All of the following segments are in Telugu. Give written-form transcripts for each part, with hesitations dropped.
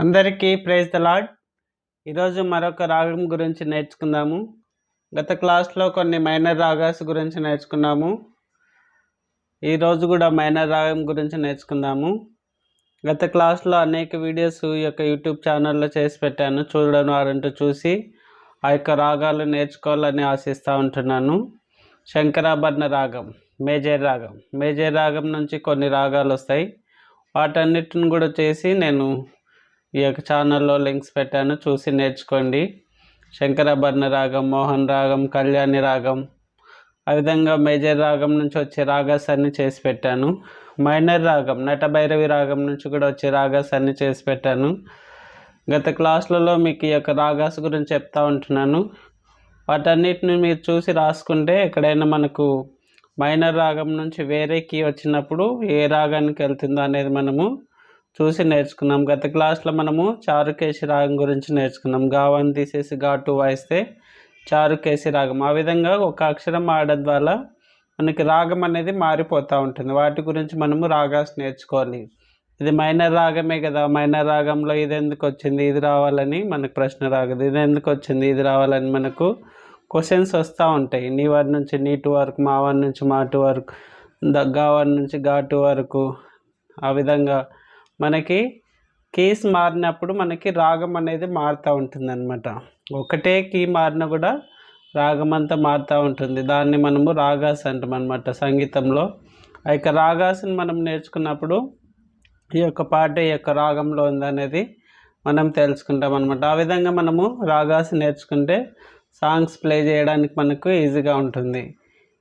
అందరికీ ప్రైజ్ ద లార్డ్. ఈరోజు మరొక రాగం గురించి నేర్చుకుందాము. గత క్లాస్లో కొన్ని మైనర్ రాగాస్ గురించి నేర్చుకున్నాము. ఈరోజు కూడా మైనర్ రాగం గురించి నేర్చుకుందాము. గత క్లాస్లో అనేక వీడియోస్ ఈ యొక్క యూట్యూబ్ ఛానల్లో చేసి పెట్టాను. చూడడం వారంటూ చూసి ఆ యొక్క రాగాలు నేర్చుకోవాలని ఆశిస్తూ ఉంటున్నాను. శంకరాభరణ రాగం, మేజర్ రాగం నుంచి కొన్ని రాగాలు వస్తాయి. వాటన్నిటిని కూడా చేసి నేను ఈ యొక్క ఛానల్లో లింక్స్ పెట్టాను, చూసి నేర్చుకోండి. శంకరాభరణ రాగం, మోహన్ రాగం, కళ్యాణి రాగం, ఆ విధంగా మేజర్ రాగం నుంచి వచ్చే రాగాస్ అన్నీ చేసి పెట్టాను. మైనర్ రాగం, నటభైరవి రాగం నుంచి కూడా వచ్చే రాగాస్ అన్నీ చేసి పెట్టాను. గత క్లాసులలో మీకు ఈ యొక్క రాగాస్ గురించి చెప్తా ఉంటున్నాను. వాటన్నిటిని మీరు చూసి రాసుకుంటే ఎక్కడైనా మనకు మైనర్ రాగం నుంచి వేరే కీ వచ్చినప్పుడు ఏ రాగానికి వెళ్తుందో అనేది మనము చూసి నేర్చుకున్నాం. గత క్లాస్లో మనము చారుకేసి రాగం గురించి నేర్చుకున్నాం. గావాన్ని తీసేసి ఘాటు వాయిస్తే చారుకేసి రాగం. ఆ విధంగా ఒక అక్షరం ఆడడం ద్వారా మనకి రాగం అనేది మారిపోతూ ఉంటుంది. వాటి గురించి మనము రాగాస్ నేర్చుకోవాలి. ఇది మైనర్ రాగమే కదా, మైనర్ రాగంలో ఇది ఎందుకు వచ్చింది, ఇది రావాలని మనకు ప్రశ్న రాగదు. ఇది ఎందుకు వచ్చింది, ఇది రావాలని మనకు క్వశ్చన్స్ వస్తూ ఉంటాయి. నీ వన్ నుంచి నీటు వరకు, మా వన్ నుంచి మాటు వరకు, గావన్ నుంచి ఘాటు వరకు. ఆ విధంగా మనకి కీస్ మారినప్పుడు మనకి రాగం అనేది మారుతూ ఉంటుంది అన్నమాట. ఒకటే కీ మారినా కూడా రాగం అంతా మారుతూ ఉంటుంది. దాన్ని మనము రాగాస్ అంటాం అన్నమాట సంగీతంలో. ఆ యొక్క రాగాస్ని మనం నేర్చుకున్నప్పుడు ఈ యొక్క పాట ఈ యొక్క రాగంలో ఉందనేది మనం తెలుసుకుంటాం అన్నమాట. ఆ విధంగా మనము రాగాస్ నేర్చుకుంటే సాంగ్స్ ప్లే చేయడానికి మనకు ఈజీగా ఉంటుంది.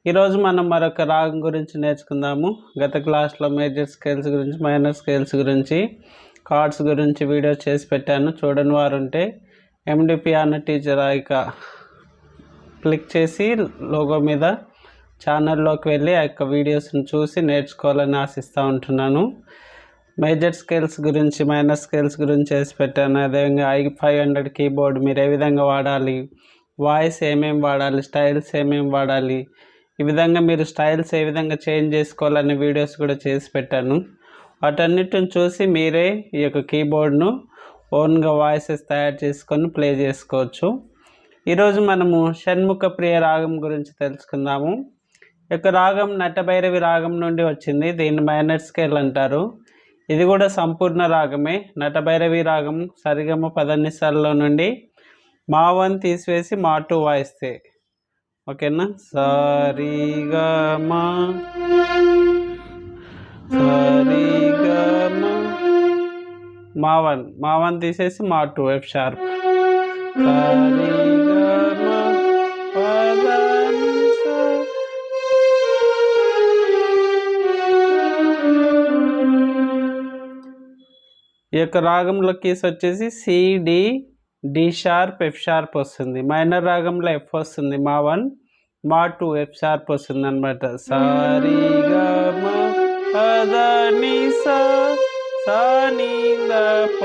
ఈరోజు మనం మరొక రాగం గురించి నేర్చుకుందాము. గత క్లాస్లో మేజర్ స్కేల్స్ గురించి, మైనర్ స్కేల్స్ గురించి, కార్డ్స్ గురించి వీడియో చేసి పెట్టాను. చూడని వారు ఉంటే ఎండి పియానో టీచర్ ఇక క్లిక్ చేసి లోగో మీద ఛానల్లోకి వెళ్ళి ఆ యొక్క వీడియోస్ని చూసి నేర్చుకోవాలని ఆశిస్తూ ఉంటున్నాను. మేజర్ స్కేల్స్ గురించి, మైనర్ స్కేల్స్ గురించి చేసి పెట్టాను. అదేవిధంగా i500 కీబోర్డ్ మీరు ఏ విధంగా వాడాలి, వాయిస్ ఏమేమి వాడాలి, స్టైల్స్ ఏమేమి వాడాలి, ఈ విధంగా మీరు స్టైల్స్ ఏ విధంగా చేంజ్ చేసుకోవాలనే వీడియోస్ కూడా చేసి పెట్టాను. వాటన్నిటిని చూసి మీరే ఈ యొక్క కీబోర్డ్ను ఓన్గా వాయిసెస్ తయారు చేసుకొని ప్లే చేసుకోవచ్చు. ఈరోజు మనము షణ్ముఖ ప్రియ రాగం గురించి తెలుసుకుందాము. ఈ యొక్క రాగం నటభైరవి రాగం నుండి వచ్చింది. దీన్ని మైనర్ స్కేల్ అంటారు. ఇది కూడా సంపూర్ణ రాగమే. నటభైరవి రాగం సరిగమ పదనిసాల్లో నుండి మా వన్ తీసివేసి మా టూ వాయిస్తే, ఓకేనా. సరిగమ సరిగమ మా వన్ తీసేసి మా టూ ఎఫ్ షార్ప్. సరిగమ పదనిసా. ఈ యొక్క రాగంలో కీస్ వచ్చేసి C, D, D sharp, F sharp వస్తుంది. మైనర్ రాగంలో ఎఫ్ వస్తుంది, మా వన్, మా టూ ఎఫ్ షార్ప్ వస్తుంది అనమాట. సారీగమ పదనిసా సాని దప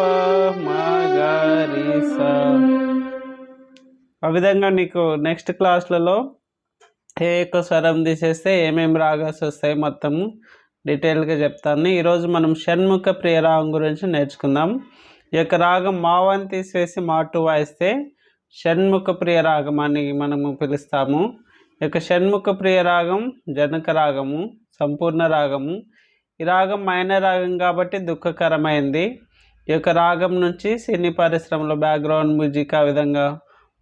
మగరిసా. ఆ విధంగా నీకు నెక్స్ట్ క్లాస్లలో ఏ యొక్క స్వరం తీసేస్తే ఏమేమి రాగాస్ వస్తాయి మొత్తము డీటెయిల్గా చెప్తాను. ఈరోజు మనం షణ్ముఖ ప్రియ రాగం గురించి నేర్చుకుందాం. ఈ యొక్క రాగం మా వన్ తీసివేసి మా టూ వాయిస్తే షణ్ముఖ ప్రియ రాగం అని మనము పిలుస్తాము. ఈ యొక్క షణ్ముఖ ప్రియ రాగం జనక రాగము, సంపూర్ణ రాగము. ఈ రాగం మైనర్ రాగం కాబట్టి దుఃఖకరమైంది. ఈ యొక్క రాగం నుంచి సినీ పరిశ్రమలో బ్యాక్గ్రౌండ్ మ్యూజిక్, ఆ విధంగా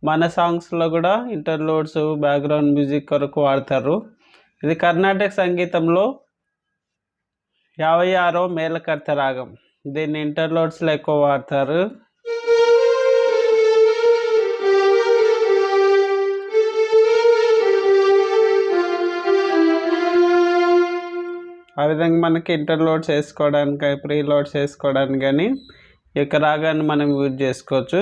మన సాంగ్స్లో కూడా ఇంటర్లూడ్స్ బ్యాక్గ్రౌండ్ మ్యూజిక్ కొరకు వాడతారు. ఇది కర్ణాటక సంగీతంలో 56వ మేళకర్త రాగం. దీన్ని ఇంటర్లూడ్స్లో ఎక్కువ వాడతారు. ఆ విధంగా మనకి ఇంటర్లోడ్స్ వేసుకోవడానికి, ప్రీ లోడ్స్ వేసుకోవడానికి కానీ ఈ యొక్క రాగాన్ని మనం యూజ్ చేసుకోవచ్చు.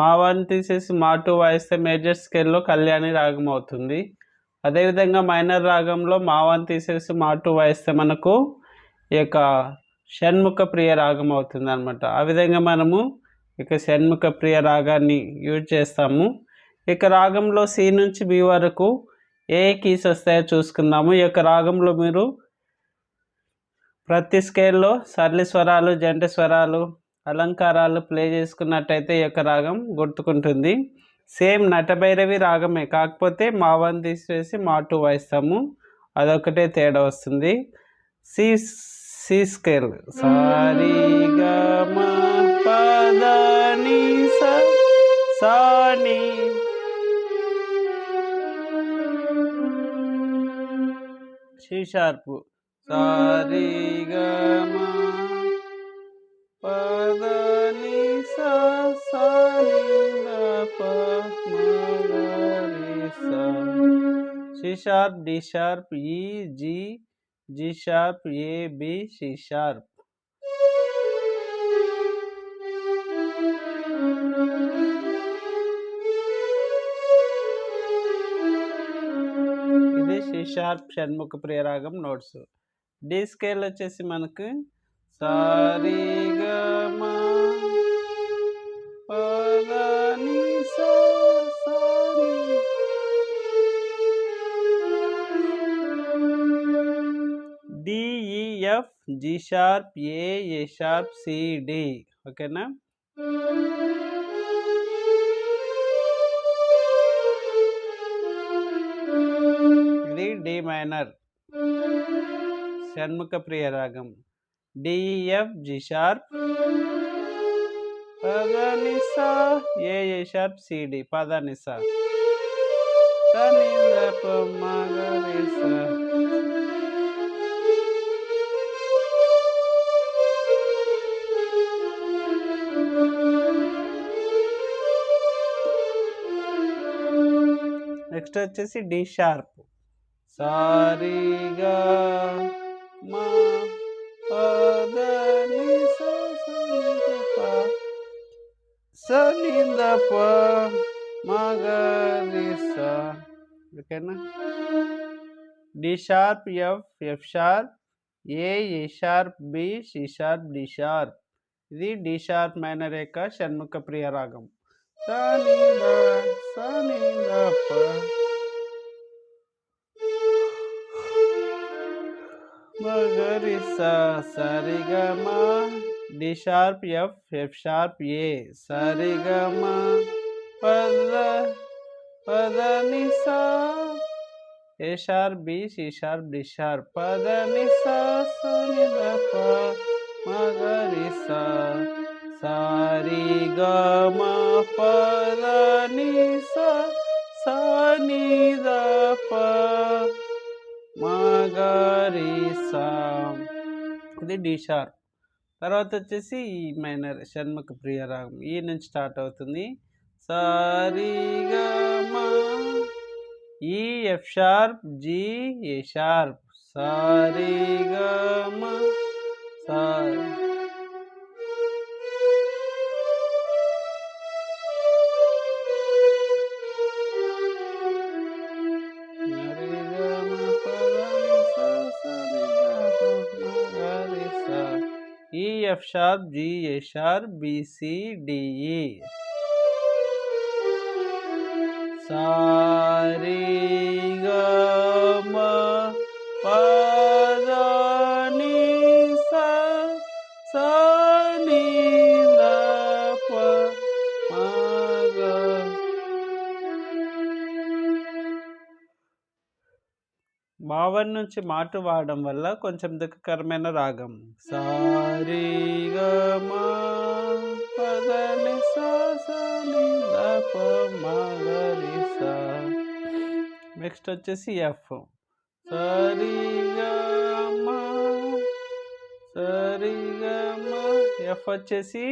మా వన్ తీసేసి మా టూ వాయిస్తే మేజర్ స్కేల్లో కళ్యాణి రాగం అవుతుంది. అదేవిధంగా మైనర్ రాగంలో మా వన్ తీసేసి మా టూ వాయిస్తే మనకు ఈ యొక్క షణ్ముఖ ప్రియ రాగం అవుతుంది అనమాట. ఆ విధంగా మనము ఇక షణ్ముఖ ప్రియ రాగాన్ని యూజ్ చేస్తాము. ఇక రాగంలో సి నుంచి బి వరకు ఏ కీస్ వస్తాయో చూసుకుందాము. ఈ యొక్క రాగంలో మీరు ప్రతి స్కేల్లో సరళి స్వరాలు, జంట స్వరాలు, అలంకారాలు ప్లే చేసుకున్నట్టయితే ఈ యొక్క రాగం గుర్తుకుంటుంది. సేమ్ నటభైరవి రాగమే, కాకపోతే మా వన్ తీసివేసి మా టూ వాయిస్తాము, అదొకటే తేడా వస్తుంది. సి సి స్కేల్ సారీ గ మ పద ని స సా ని సి షార్ప్ సారీ గ మ పద ని స సా ని ద ప మ గ రి స. సి షార్ప్, డి షార్ప్, ఈ, జి, జి షార్ప్, ఏ, బి, సి షార్ప్. ఇది సి షార్ప్ షణ్ముఖ ప్రియ రాగం నోట్స్. డి స్కేల్ వచ్చేసి మనకు సారీ గ మ పద ని స సా ని. D, E, F, G sharp, A sharp, C, D. ఓకేనా? ఇది డి మైనర్ షణ్ముఖ ప్రియ రాగం. డి, ఎఫ్, జి షార్ప్, పద ని స, ఏ షార్ప్, సి, డి. పద ని స స ని ద ప మ గ రి స. నెక్స్ట్ వచ్చేసి డి షార్ప్ సారీ గ మ పద ని స స ని ద ప స ని ద ప మ గ రి స. ఓకేనా? D sharp, F, F sharp, A sharp, B, C sharp, D sharp. ఇది డి షార్ప్ మైనర్ యొక్క షణ్ముఖ ప్రియ రాగం. స ని ద స ని ద ప మ గ రి స. సరి గ మ, D sharp, F, F sharp, A, సరి గ మ పద పద ని స, A sharp, B, C sharp, D sharp. పద ని స స ని ద ప మ గ రి స. సారీ గ మ పద ని స సా ని ద ప మ గ రి స. ఇది డి షార్ప్. తర్వాత వచ్చేసి ఈ మైనర్ షణ్ముఖ ప్రియ రాగం. ఈ నుంచి స్టార్ట్ అవుతుంది. సారీ గ మ, E, F sharp, G, A sharp. సారీ గ మ సా E, F sharp, G, A sharp, B, C, D, E. సారీ గ మ పద ని స సా ని ద ప మ గ. మా వన్ నుంచి మా టూ వాడడం వల్ల కొంచెం దుఃఖకరమైన రాగం. సారీ గ మ పద ని స సా ని ద ప మ గ రి స. నెక్స్ట్ వచ్చేసి ఎఫ్. సరి గ మ సరి గ మ. ఎఫ్ వచ్చేసి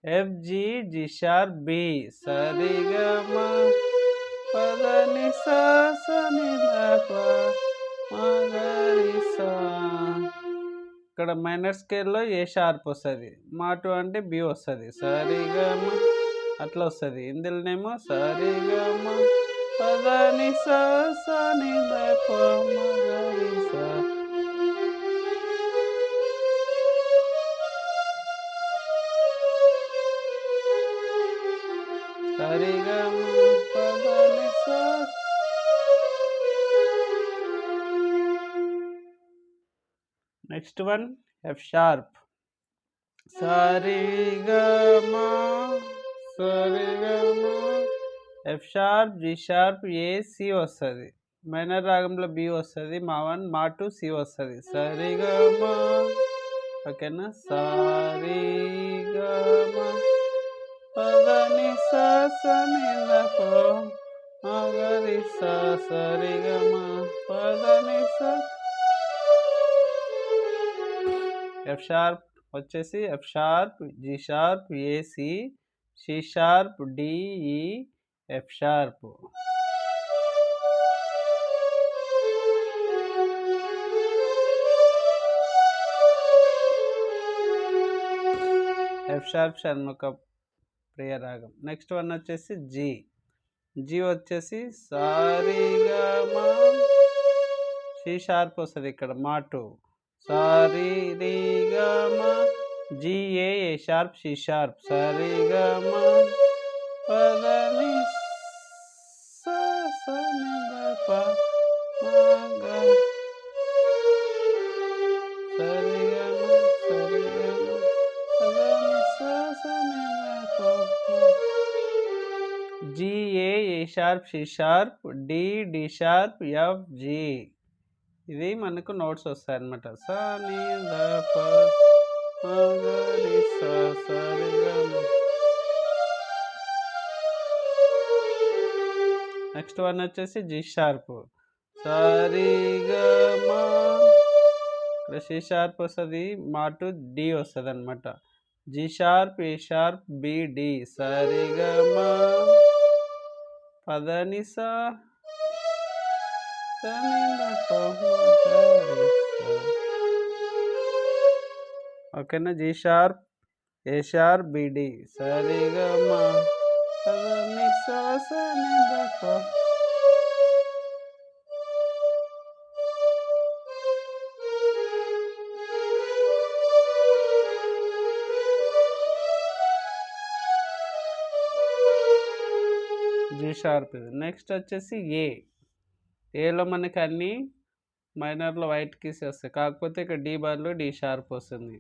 F, G, G sharp, B. సరి గ మ పద ని స స ని ద ప మ గ రి స. ఇక్కడ మైనర్ స్కేల్లో ఏ షార్ప్ వస్తుంది, మా టూ అంటే బి వస్తుంది. సరి గ మ అట్లా వస్తుంది. ఇందులోనేమో సరిగమ పదని సా సా ని ద ప మ గ రి సా. సరిగమ పదని సా. Next one F sharp. సరిగమ సరిగమ F sharp, G sharp, A, C వస్తుంది. మైనర్ రాగంలో బి వస్తుంది, మా 1 మా 2 సి వస్తుంది. సరిగమ ఓకేనా. సరిగమ పదని సా సా ని ద ప మ గ రి సా. సరిగమ పదని సా. ఎఫ్ షార్ప్ వచ్చేసి F sharp, G sharp, A, C, C sharp, D, E, F sharp. F sharp Shanmukhapriya రాగం. నెక్స్ట్ వన్ వచ్చేసి జి. జి వచ్చేసి సారిగమ, సి షార్ప్ వస్తుంది ఇక్కడ మా 2. సరిగమ G, A, sharp, C sharp. సరిగమ పదని సా సా ని ద ప మ గ. సరిగమ సరిగమ పదని సా సా ని ద ప మ. G, A, sharp, C sharp, D, D sharp, F, G. ఇది మనకు నోట్స్ వస్తాయి అన్నమాట. సా ని ద ప మ గ రి సా. సరిగమ. నెక్స్ట్ వన్ వచ్చేసి జి షార్ప్. సరిగమ ఇక్కడ సి షార్ప్ వస్తుంది, మా 2 డి వస్తుంది అనమాట. G sharp, A sharp, B, D. సరిగమ పదని సా సా ని ద ప మ గ రి సా. ఓకేనా. G sharp, A sharp, B, D. సరిగమ పదని సా సా ని ద ప. జి షార్ప్ ఇది. నెక్స్ట్ వచ్చేసి ఏ. ఏలో మనకి అన్ని మైనర్లో వైట్ కీస్ వస్తాయి, కాకపోతే ఇక్కడ డి బార్లో డి షార్ప్ వస్తుంది.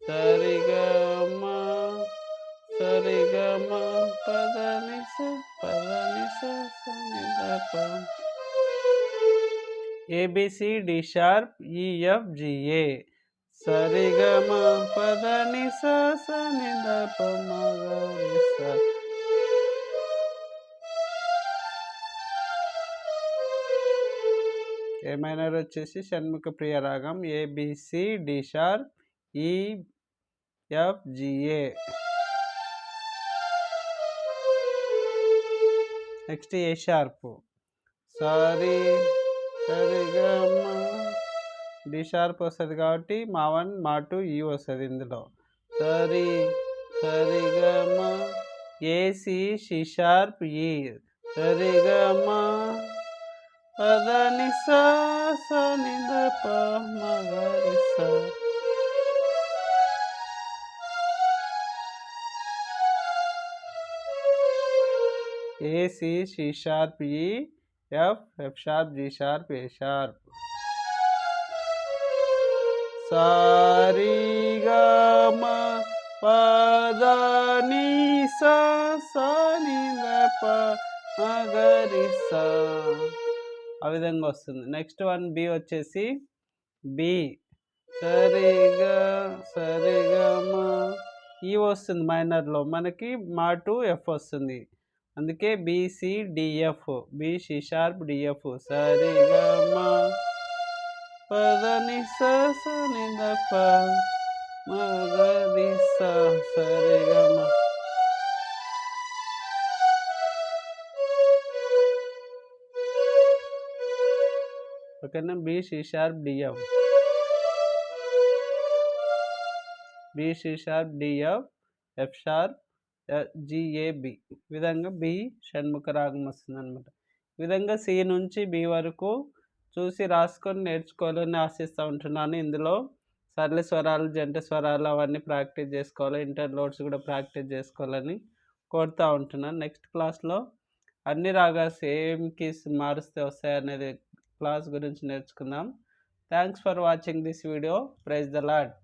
సరిగమ సరిగమ పదని సా సా ని ద ప. ABC, D sharp, E, F, G, ఏ. సరిగమ పదని సా సా ని ద ప మ గ రి సా. ఏ మైనర్ వచ్చేసి షణ్ముఖ ప్రియ రాగం. A B C, D sharp, E, F, G, A. Next A sharp. సరిగమ డి షార్ప్ వస్తుంది కాబట్టి మా 1 మా 2 ఈ వస్తుంది ఇందులో. సరిగమ ఏసి, సి షార్ప్, ఈ. సరిగమ పదని సా సా ని ద ప మ గ రి సా. A, C, C sharp, E, F, F sharp, G sharp, A sharp. సరిగమ పదని సా సా ని ద ప మ గ రి సా. ఆ విధంగా వస్తుంది. నెక్స్ట్ వన్ బి వచ్చేసి బి. సరిగమ ఈ వస్తుంది మైనర్లో మనకి మా 2 ఎఫ్ వస్తుంది, అందుకే B C, D F. B, C sharp, D F. సరిగమ పదని సా సా ని ద ప మ గ రి సా. సరిగమ. ఓకేనా. B, C sharp, D F. B, C sharp, D F, F sharp, G A B ఈ విధంగా బి షణ్ముఖ రాగం వస్తుంది అనమాట. ఈ విధంగా సి నుంచి బి వరకు చూసి రాసుకొని నేర్చుకోవాలని ఆశిస్తూ ఉంటున్నాను. ఇందులో సరళ స్వరాలు, జంట స్వరాలు అవన్నీ ప్రాక్టీస్ చేసుకోవాలి, ఇంటర్లోడ్స్ కూడా ప్రాక్టీస్ చేసుకోవాలని కోరుతూ ఉంటున్నాను. నెక్స్ట్ క్లాస్లో అన్ని రాగాస్ ఏం కీస్ మారుస్తే వస్తాయి అనేది క్లాస్ గురించి నేర్చుకుందాం. Thanks for watching this video. Praise the lord.